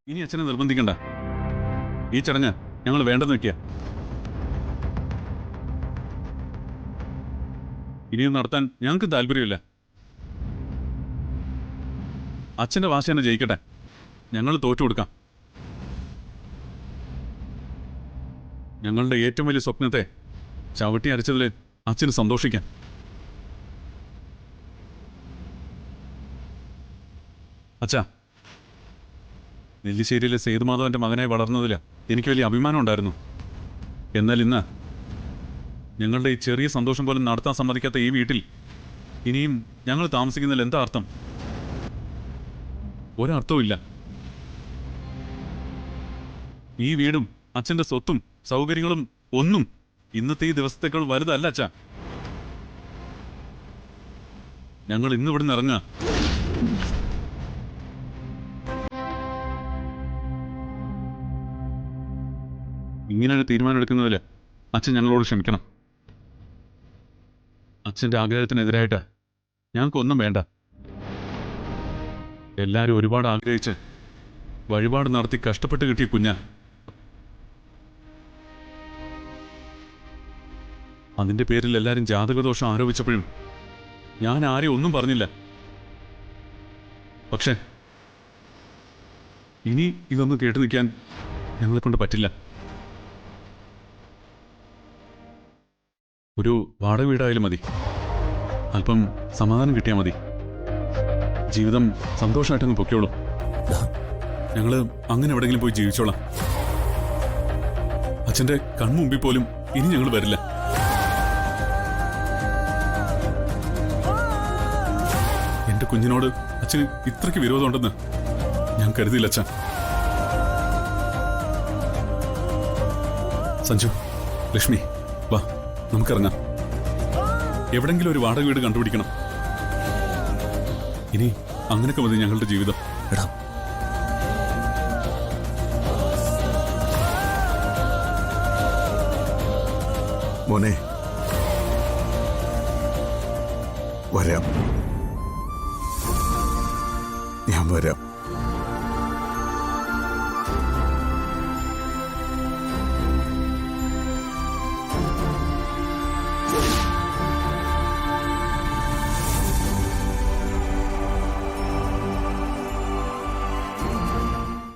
ഇനി അച്ഛനെ നിർബന്ധിക്കണ്ട. ഈ ചടങ്ങ് ഞങ്ങൾ വേണ്ടെന്ന് വെക്കുക. ഇനിയും നടത്താൻ ഞങ്ങൾക്ക് താല്പര്യമില്ല. അച്ഛൻ്റെ വാശി തന്നെ ജയിക്കട്ടെ. ഞങ്ങൾ തോറ്റു കൊടുക്കാം. ഞങ്ങളുടെ ഏറ്റവും വലിയ സ്വപ്നത്തെ ചവിട്ടി അരച്ചതിൽ അച്ഛന് സന്തോഷിക്കാൻ. അച്ഛാ, നെല്ലിശ്ശേരിയിലെ സേതുമാധവന്റെ മകനായി വളർന്നതിൽ എനിക്ക് വലിയ അഭിമാനം ഉണ്ടായിരുന്നു. എന്നാൽ ഇന്ന് ഞങ്ങളുടെ ഈ ചെറിയ സന്തോഷം പോലും നടത്താൻ സമ്മതിക്കാത്ത ഈ വീട്ടിൽ ഇനിയും ഞങ്ങൾ താമസിക്കുന്നതിൽ എന്താ അർത്ഥം? ഒരർത്ഥവും ഇല്ല. ഈ വീടും അച്ഛൻ്റെ സ്വത്തും സൗകര്യങ്ങളും ഒന്നും ഇന്നത്തെ ഈ ദിവസത്തേക്കാൾ വലുതല്ല അച്ഛാ. ഞങ്ങൾ ഇന്ന് ഇവിടുന്ന് ഇറങ്ങുക. ഇങ്ങനൊരു തീരുമാനം എടുക്കുന്നതിൽ അച്ഛൻ ഞങ്ങളോട് ക്ഷമിക്കണം. അച്ഛൻ്റെ ആഗ്രഹത്തിനെതിരായിട്ട് ഞങ്ങൾക്കൊന്നും വേണ്ട. എല്ലാവരും ഒരുപാട് ആഗ്രഹിച്ച് വഴിപാട് നടത്തി കഷ്ടപ്പെട്ട് കിട്ടിയ കുഞ്ഞാ. അതിൻ്റെ പേരിൽ എല്ലാവരും ജാതകദോഷം ആരോപിച്ചപ്പോഴും ഞാൻ ആരെയും ഒന്നും പറഞ്ഞില്ല. പക്ഷെ ഇനി ഇതൊന്നും കേട്ടു നിൽക്കാൻ ഞങ്ങളെ കൊണ്ട് പറ്റില്ല. ഒരു വാടക വീടായാലും മതി. അല്പം സമാധാനം കിട്ടിയാൽ മതി. ജീവിതം സന്തോഷമായിട്ടങ്ങ് പൊക്കോളൂ. ഞങ്ങൾ അങ്ങനെ എവിടെയെങ്കിലും പോയി ജീവിച്ചോളാം. അച്ഛൻ്റെ കൺമുമ്പിൽ പോലും ഇനി ഞങ്ങൾ വരില്ല. എന്റെ കുഞ്ഞിനോട് അച്ഛന് ഇത്രയ്ക്ക് വിരോധമുണ്ടെന്ന് ഞാൻ കരുതിയില്ല അച്ഛൻ. സഞ്ജു, ലക്ഷ്മി, വാ നമുക്കിറങ്ങാം. എവിടെങ്കിലും ഒരു വാടക വീട് കണ്ടുപിടിക്കണം. ഇനി അങ്ങനെയൊക്കെ മതി ഞങ്ങളുടെ ജീവിതം. എടാ, മോനെ, വരാം. ഞാൻ വരാം.